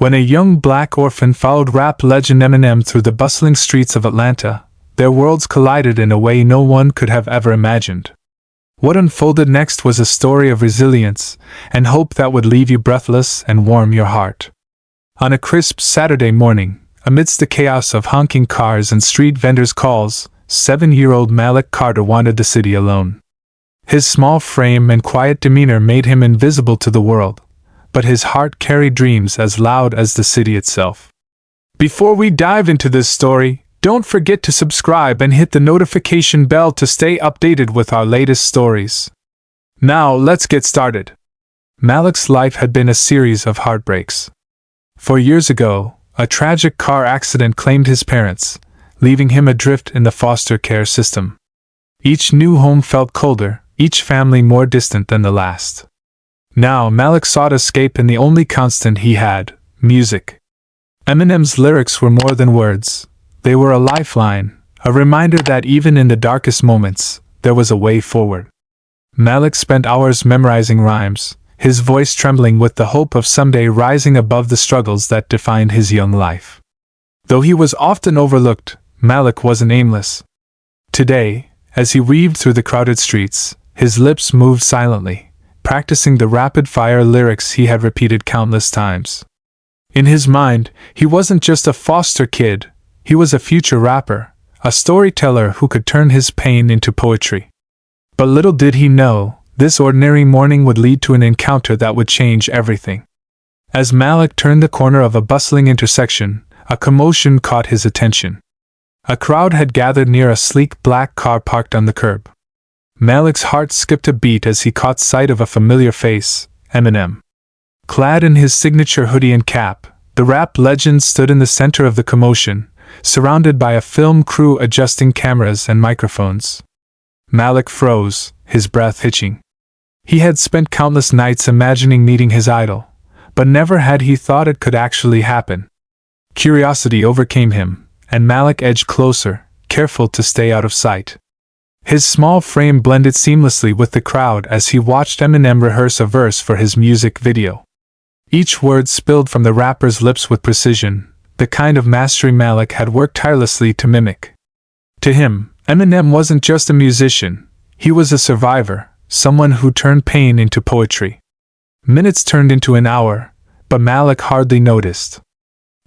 When a young black orphan followed rap legend Eminem through the bustling streets of Atlanta, their worlds collided in a way no one could have ever imagined. What unfolded next was a story of resilience and hope that would leave you breathless and warm your heart. On a crisp Saturday morning, amidst the chaos of honking cars and street vendors' calls, 7-year-old Malik Carter wandered the city alone. His small frame and quiet demeanor made him invisible to the world, but his heart carried dreams as loud as the city itself. Before we dive into this story, don't forget to subscribe and hit the notification bell to stay updated with our latest stories. Now, let's get started. Malik's life had been a series of heartbreaks. 4 years ago, a tragic car accident claimed his parents, leaving him adrift in the foster care system. Each new home felt colder, each family more distant than the last. Now, Malik sought escape in the only constant he had: music. Eminem's lyrics were more than words. They were a lifeline, a reminder that even in the darkest moments, there was a way forward. Malik spent hours memorizing rhymes, his voice trembling with the hope of someday rising above the struggles that defined his young life. Though he was often overlooked, Malik wasn't aimless. Today, as he weaved through the crowded streets, his lips moved silently, practicing the rapid-fire lyrics he had repeated countless times. In his mind, he wasn't just a foster kid, he was a future rapper, a storyteller who could turn his pain into poetry. But little did he know, this ordinary morning would lead to an encounter that would change everything. As Malik turned the corner of a bustling intersection, a commotion caught his attention. A crowd had gathered near a sleek black car parked on the curb. Malik's heart skipped a beat as he caught sight of a familiar face: Eminem. Clad in his signature hoodie and cap, the rap legend stood in the center of the commotion, surrounded by a film crew adjusting cameras and microphones. Malik froze, his breath hitching. He had spent countless nights imagining meeting his idol, but never had he thought it could actually happen. Curiosity overcame him, and Malik edged closer, careful to stay out of sight. His small frame blended seamlessly with the crowd as he watched Eminem rehearse a verse for his music video. Each word spilled from the rapper's lips with precision, the kind of mastery Malik had worked tirelessly to mimic. To him, Eminem wasn't just a musician, he was a survivor, someone who turned pain into poetry. Minutes turned into an hour, but Malik hardly noticed.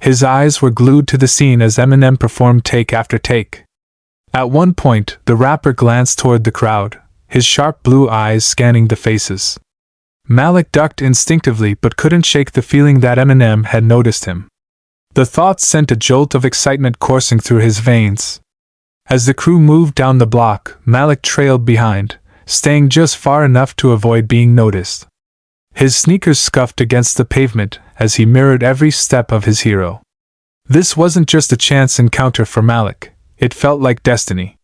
His eyes were glued to the scene as Eminem performed take after take. At one point, the rapper glanced toward the crowd, his sharp blue eyes scanning the faces. Malik ducked instinctively but couldn't shake the feeling that Eminem had noticed him. The thought sent a jolt of excitement coursing through his veins. As the crew moved down the block, Malik trailed behind, staying just far enough to avoid being noticed. His sneakers scuffed against the pavement as he mirrored every step of his hero. This wasn't just a chance encounter for Malik, it felt like destiny.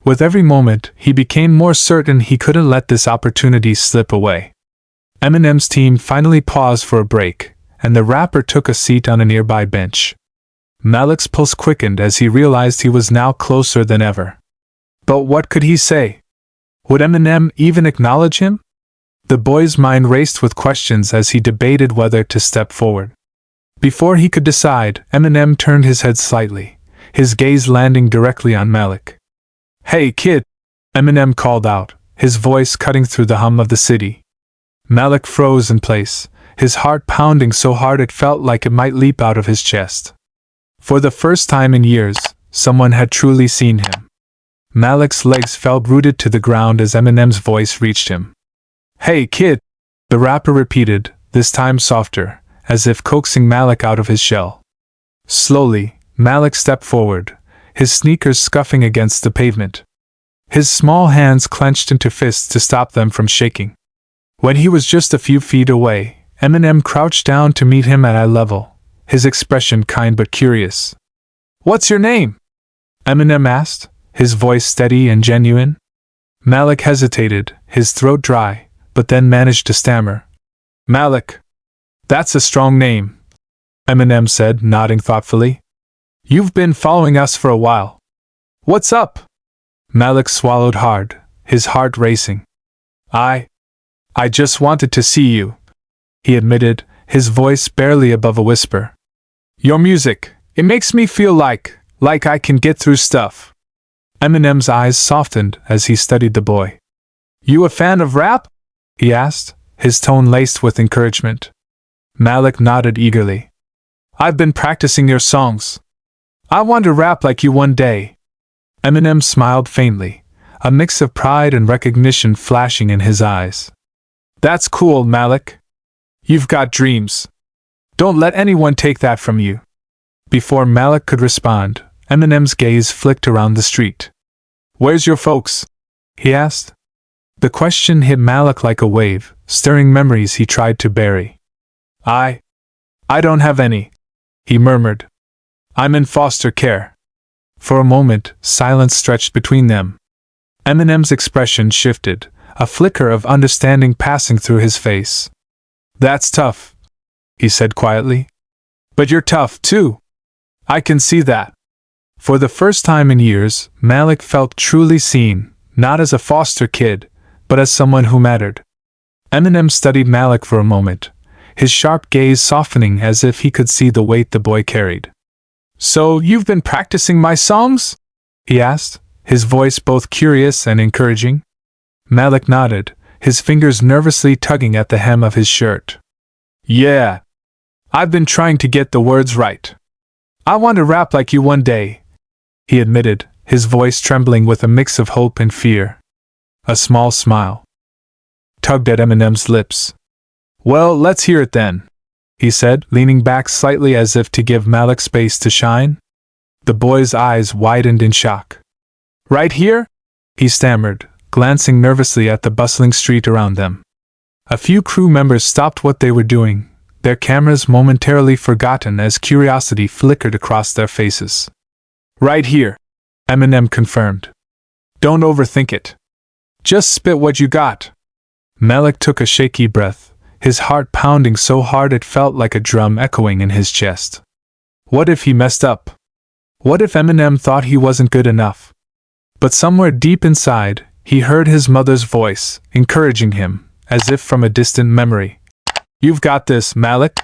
With every moment, he became more certain he couldn't let this opportunity slip away. Eminem's team finally paused for a break, and the rapper took a seat on a nearby bench. Malik's pulse quickened as he realized he was now closer than ever. But what could he say? Would Eminem even acknowledge him? The boy's mind raced with questions as he debated whether to step forward. Before he could decide, Eminem turned his head slightly, his gaze landing directly on Malik. "Hey, kid!" Eminem called out, his voice cutting through the hum of the city. Malik froze in place, his heart pounding so hard it felt like it might leap out of his chest. For the first time in years, someone had truly seen him. Malik's legs felt rooted to the ground as Eminem's voice reached him. "Hey, kid!" the rapper repeated, this time softer, as if coaxing Malik out of his shell. Slowly, Malik stepped forward, his sneakers scuffing against the pavement. His small hands clenched into fists to stop them from shaking. When he was just a few feet away, Eminem crouched down to meet him at eye level, his expression kind but curious. "What's your name?" Eminem asked, his voice steady and genuine. Malik hesitated, his throat dry, but then managed to stammer. "Malik. That's a strong name," Eminem said, nodding thoughtfully. "You've been following us for a while. What's up?" Malik swallowed hard, his heart racing. I just wanted to see you," he admitted, his voice barely above a whisper. Your music, it makes me feel like I can get through stuff. Eminem's eyes softened as he studied the boy. You a fan of rap? He asked, his tone laced with encouragement. Malik nodded eagerly. I've been practicing your songs. I want to rap like you one day. Eminem smiled faintly, a mix of pride and recognition flashing in his eyes. That's cool, Malik. You've got dreams. Don't let anyone take that from you. Before Malik could respond, Eminem's gaze flicked around the street. Where's your folks? He asked. The question hit Malik like a wave, stirring memories he tried to bury. I don't have any, he murmured. I'm in foster care. For a moment, silence stretched between them. Eminem's expression shifted, a flicker of understanding passing through his face. That's tough, he said quietly. But you're tough, too. I can see that. For the first time in years, Malik felt truly seen, not as a foster kid, but as someone who mattered. Eminem studied Malik for a moment, his sharp gaze softening as if he could see the weight the boy carried. So, you've been practicing my songs? He asked, his voice both curious and encouraging. Malik nodded, his fingers nervously tugging at the hem of his shirt. Yeah. I've been trying to get the words right. I want to rap like you one day, he admitted, his voice trembling with a mix of hope and fear. A small smile tugged at Eminem's lips. Well, let's hear it then, he said, leaning back slightly as if to give Malik space to shine. The boy's eyes widened in shock. Right here? He stammered, glancing nervously at the bustling street around them. A few crew members stopped what they were doing, their cameras momentarily forgotten as curiosity flickered across their faces. Right here, Eminem confirmed. Don't overthink it. Just spit what you got. Malik took a shaky breath, his heart pounding so hard it felt like a drum echoing in his chest. What if he messed up? What if Eminem thought he wasn't good enough? But somewhere deep inside, he heard his mother's voice, encouraging him, as if from a distant memory. You've got this, Malik.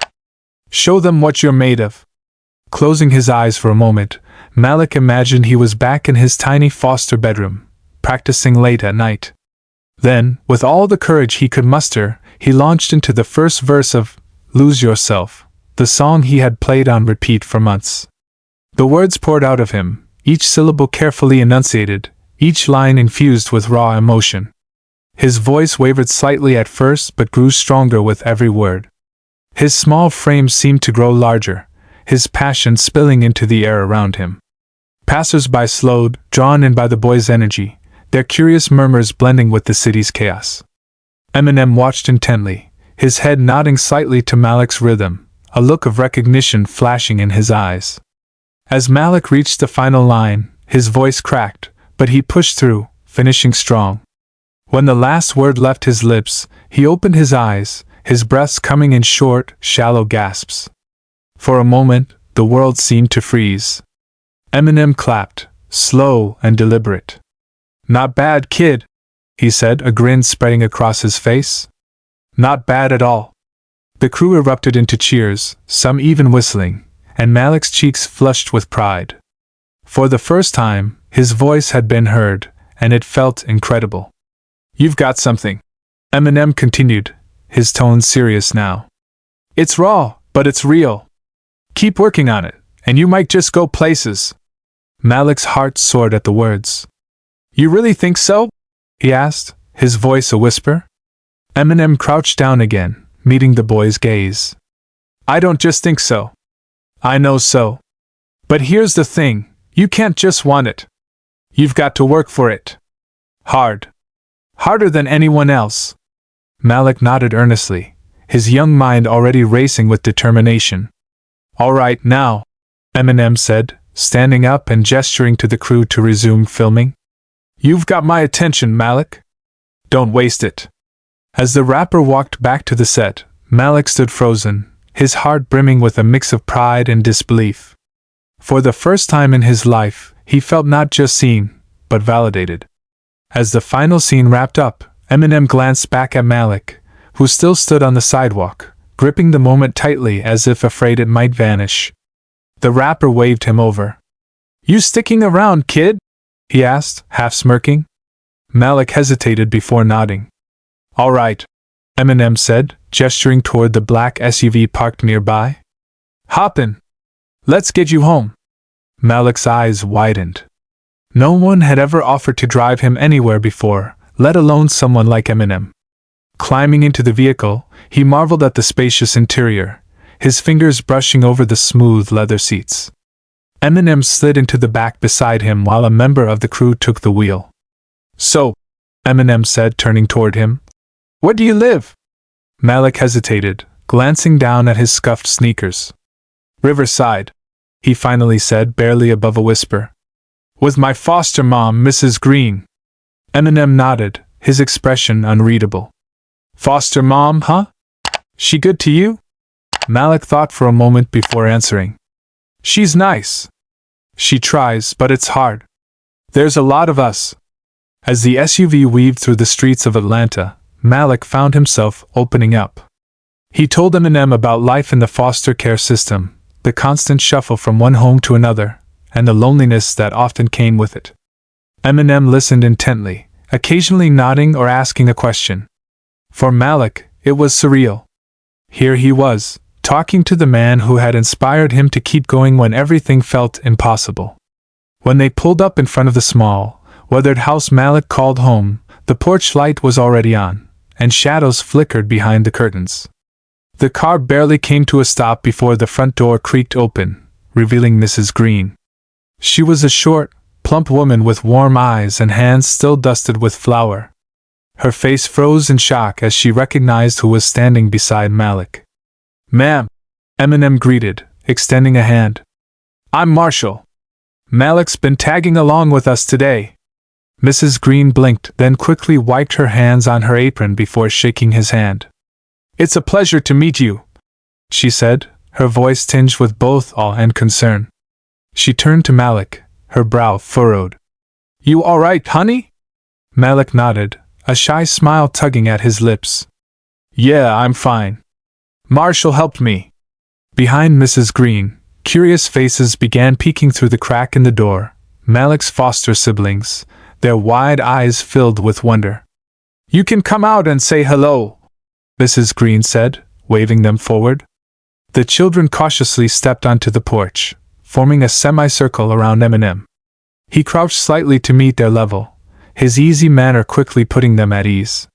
Show them what you're made of. Closing his eyes for a moment, Malik imagined he was back in his tiny foster bedroom, practicing late at night. Then, with all the courage he could muster, he launched into the first verse of Lose Yourself, the song he had played on repeat for months. The words poured out of him, each syllable carefully enunciated, each line infused with raw emotion. His voice wavered slightly at first but grew stronger with every word. His small frame seemed to grow larger, his passion spilling into the air around him. Passers-by slowed, drawn in by the boy's energy, their curious murmurs blending with the city's chaos. Eminem watched intently, his head nodding slightly to Malik's rhythm, a look of recognition flashing in his eyes. As Malik reached the final line, his voice cracked, but he pushed through, finishing strong. When the last word left his lips, he opened his eyes, his breaths coming in short, shallow gasps. For a moment, the world seemed to freeze. Eminem clapped, slow and deliberate. Not bad, kid, he said, a grin spreading across his face. Not bad at all. The crew erupted into cheers, some even whistling, and Malik's cheeks flushed with pride. For the first time, his voice had been heard, and it felt incredible. You've got something, Eminem continued, his tone serious now. It's raw, but it's real. Keep working on it, and you might just go places. Malik's heart soared at the words. You really think so? He asked, his voice a whisper. Eminem crouched down again, meeting the boy's gaze. I don't just think so. I know so. But here's the thing, you can't just want it. You've got to work for it. Hard. Harder than anyone else. Malik nodded earnestly, his young mind already racing with determination. All right, now, Eminem said, standing up and gesturing to the crew to resume filming. You've got my attention, Malik. Don't waste it. As the rapper walked back to the set, Malik stood frozen, his heart brimming with a mix of pride and disbelief. For the first time in his life, he felt not just seen, but validated. As the final scene wrapped up, Eminem glanced back at Malik, who still stood on the sidewalk, gripping the moment tightly as if afraid it might vanish. The rapper waved him over. "You sticking around, kid?" he asked, half smirking. Malik hesitated before nodding. "All right," Eminem said, gesturing toward the black SUV parked nearby. "Hop in. Let's get you home." Malik's eyes widened. No one had ever offered to drive him anywhere before, let alone someone like Eminem. Climbing into the vehicle, he marveled at the spacious interior, his fingers brushing over the smooth leather seats. Eminem slid into the back beside him while a member of the crew took the wheel. "So," Eminem said, turning toward him, "where do you live?" Malik hesitated, glancing down at his scuffed sneakers. "Riverside," he finally said, barely above a whisper. "With my foster mom, Mrs. Green." Eminem nodded, his expression unreadable. "Foster mom, huh? She good to you?" Malik thought for a moment before answering. "She's nice. She tries, but it's hard. There's a lot of us." As the SUV weaved through the streets of Atlanta, Malik found himself opening up. He told Eminem about life in the foster care system, the constant shuffle from one home to another, and the loneliness that often came with it. Eminem listened intently, occasionally nodding or asking a question. For Malik, it was surreal. Here he was, talking to the man who had inspired him to keep going when everything felt impossible. When they pulled up in front of the small, weathered house Malik called home, the porch light was already on, and shadows flickered behind the curtains. The car barely came to a stop before the front door creaked open, revealing Mrs. Green. She was a short, plump woman with warm eyes and hands still dusted with flour. Her face froze in shock as she recognized who was standing beside Malik. "Ma'am," Eminem greeted, extending a hand. "I'm Marshall. Malik's been tagging along with us today." Mrs. Green blinked, then quickly wiped her hands on her apron before shaking his hand. "It's a pleasure to meet you," she said, her voice tinged with both awe and concern. She turned to Malik, her brow furrowed. "You all right, honey?" Malik nodded, a shy smile tugging at his lips. "Yeah, I'm fine. Marshall helped me." Behind Mrs. Green, curious faces began peeking through the crack in the door, Malik's foster siblings, their wide eyes filled with wonder. "You can come out and say hello," Mrs. Green said, waving them forward. The children cautiously stepped onto the porch, forming a semicircle around Eminem. He crouched slightly to meet their level, his easy manner quickly putting them at ease.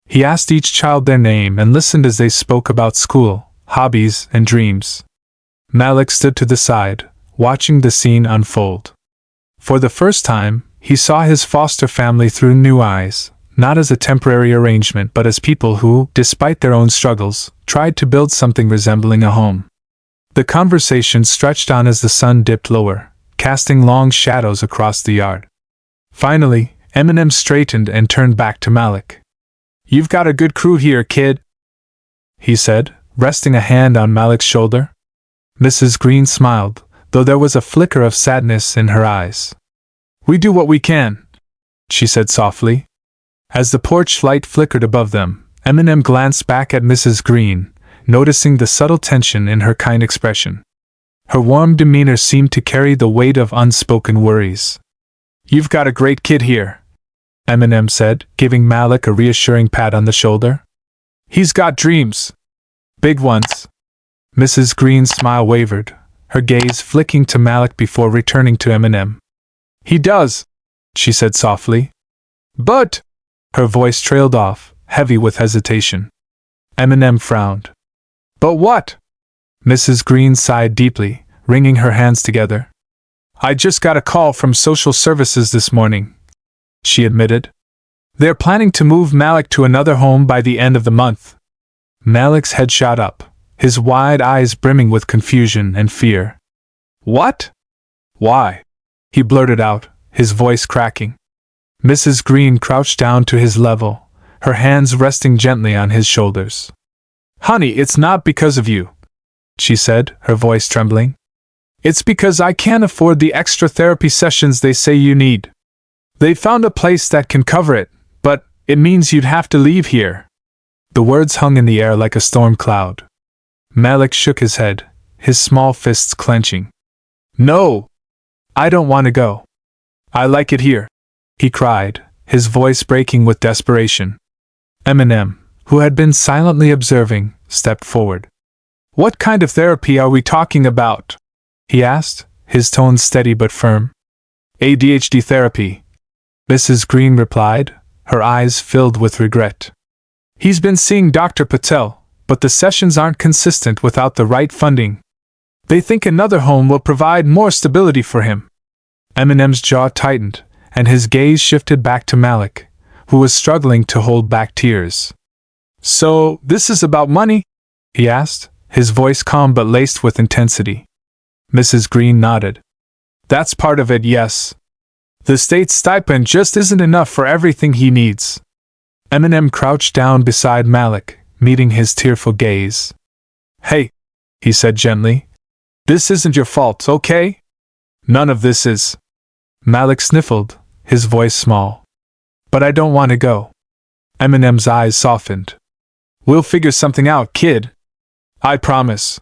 He asked each child their name and listened as they spoke about school, hobbies, and dreams. Malik stood to the side, watching the scene unfold. For the first time, he saw his foster family through new eyes, not as a temporary arrangement but as people who, despite their own struggles, tried to build something resembling a home. The conversation stretched on as the sun dipped lower, casting long shadows across the yard. Finally, Eminem straightened and turned back to Malik. "You've got a good crew here, kid," he said, resting a hand on Malik's shoulder. Mrs. Green smiled, though there was a flicker of sadness in her eyes. "We do what we can," she said softly. As the porch light flickered above them, Eminem glanced back at Mrs. Green, noticing the subtle tension in her kind expression. Her warm demeanor seemed to carry the weight of unspoken worries. "You've got a great kid here," Eminem said, giving Malik a reassuring pat on the shoulder. "He's got dreams. Big ones." Mrs. Green's smile wavered, her gaze flicking to Malik before returning to Eminem. "He does," she said softly. "But," her voice trailed off, heavy with hesitation. Eminem frowned. "But what?" Mrs. Green sighed deeply, wringing her hands together. "I just got a call from social services this morning," she admitted. "They're planning to move Malik to another home by the end of the month." Malik's head shot up, his wide eyes brimming with confusion and fear. "What? Why?" he blurted out, his voice cracking. Mrs. Green crouched down to his level, her hands resting gently on his shoulders. "Honey, it's not because of you," she said, her voice trembling. "It's because I can't afford the extra therapy sessions they say you need. They found a place that can cover it, but it means you'd have to leave here." The words hung in the air like a storm cloud, Malik shook his head, his small fists clenching. No! I don't want to go. I like it here, he cried, his voice breaking with desperation. Eminem, who had been silently observing, stepped forward. What kind of therapy are we talking about? He asked, his tone steady but firm. ADHD therapy, Mrs. Green replied, her eyes filled with regret. He's been seeing Dr. Patel, but the sessions aren't consistent without the right funding. They think another home will provide more stability for him. Eminem's jaw tightened, and his gaze shifted back to Malik, who was struggling to hold back tears. So, this is about money? He asked, his voice calm but laced with intensity. Mrs. Green nodded. That's part of it, yes. The state's stipend just isn't enough for everything he needs. Eminem crouched down beside Malik, meeting his tearful gaze. Hey, he said gently. This isn't your fault, okay? None of this is. Malik sniffled, his voice small. But I don't want to go. Eminem's eyes softened. We'll figure something out, kid. I promise.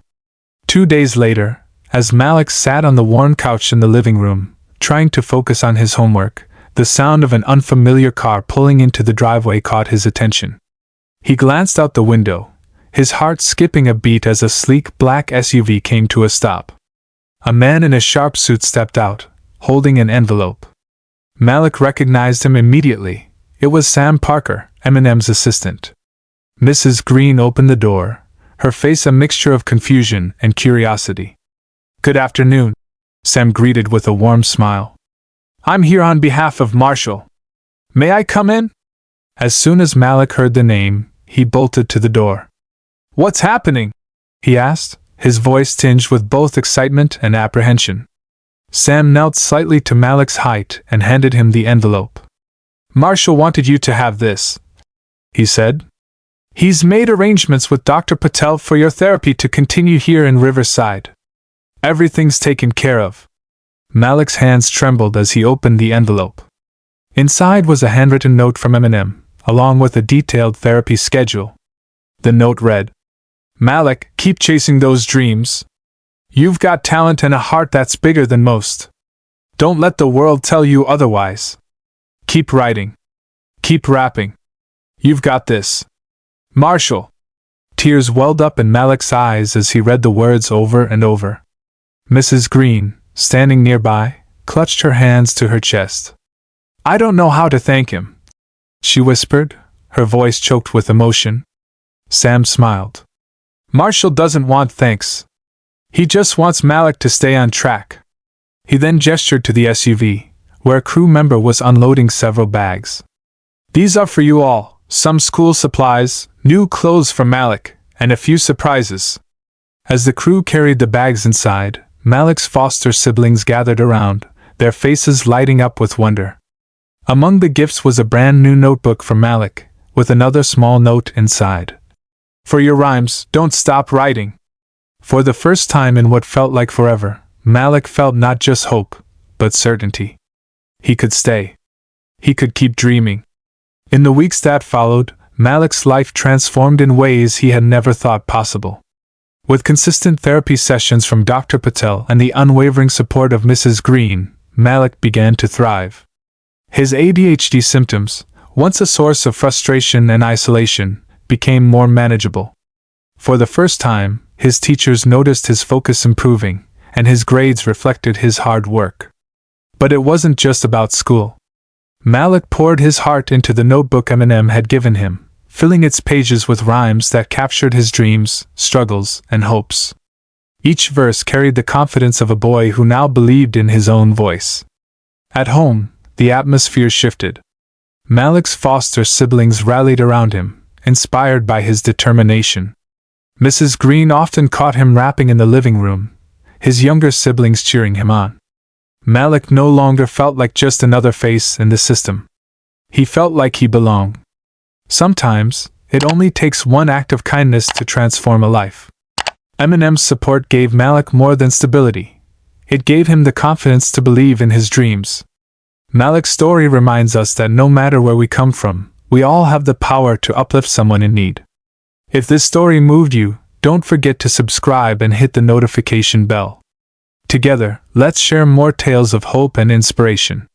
2 days later, as Malik sat on the worn couch in the living room, trying to focus on his homework, the sound of an unfamiliar car pulling into the driveway caught his attention. He glanced out the window, his heart skipping a beat as a sleek black SUV came to a stop. A man in a sharp suit stepped out, holding an envelope. Malik recognized him immediately. It was Sam Parker, Eminem's assistant. Mrs. Green opened the door, her face a mixture of confusion and curiosity. Good afternoon, Sam greeted with a warm smile. I'm here on behalf of Marshall. May I come in? As soon as Malik heard the name, he bolted to the door. What's happening? He asked, his voice tinged with both excitement and apprehension. Sam knelt slightly to Malik's height and handed him the envelope. Marshall wanted you to have this, he said. He's made arrangements with Dr. Patel for your therapy to continue here in Riverside. Everything's taken care of. Malik's hands trembled as he opened the envelope. Inside was a handwritten note from Eminem, along with a detailed therapy schedule. The note read, Malik, keep chasing those dreams. You've got talent and a heart that's bigger than most. Don't let the world tell you otherwise. Keep writing. Keep rapping. You've got this. Marshall. Tears welled up in Malik's eyes as he read the words over and over. Mrs. Green, standing nearby, clutched her hands to her chest. I don't know how to thank him, she whispered, her voice choked with emotion. Sam smiled. Marshall doesn't want thanks. He just wants Malik to stay on track. He then gestured to the SUV, where a crew member was unloading several bags. These are for you all, some school supplies, new clothes for Malik, and a few surprises. As the crew carried the bags inside, Malik's foster siblings gathered around, their faces lighting up with wonder. Among the gifts was a brand new notebook for Malik, with another small note inside. For your rhymes, don't stop writing. For the first time in what felt like forever, Malik felt not just hope, but certainty. He could stay. He could keep dreaming. In the weeks that followed, Malik's life transformed in ways he had never thought possible. With consistent therapy sessions from Dr. Patel and the unwavering support of Mrs. Green, Malik began to thrive. His ADHD symptoms, once a source of frustration and isolation, became more manageable. For the first time, his teachers noticed his focus improving, and his grades reflected his hard work. But it wasn't just about school. Malik poured his heart into the notebook Eminem had given him, filling its pages with rhymes that captured his dreams, struggles, and hopes. Each verse carried the confidence of a boy who now believed in his own voice. At home, the atmosphere shifted. Malik's foster siblings rallied around him, inspired by his determination. Mrs. Green often caught him rapping in the living room, his younger siblings cheering him on. Malik no longer felt like just another face in the system. He felt like he belonged. Sometimes, it only takes one act of kindness to transform a life. Eminem's support gave Malik more than stability. It gave him the confidence to believe in his dreams. Malik's story reminds us that no matter where we come from, we all have the power to uplift someone in need. If this story moved you, Don't forget to subscribe and hit the notification bell. Together, let's share more tales of hope and inspiration.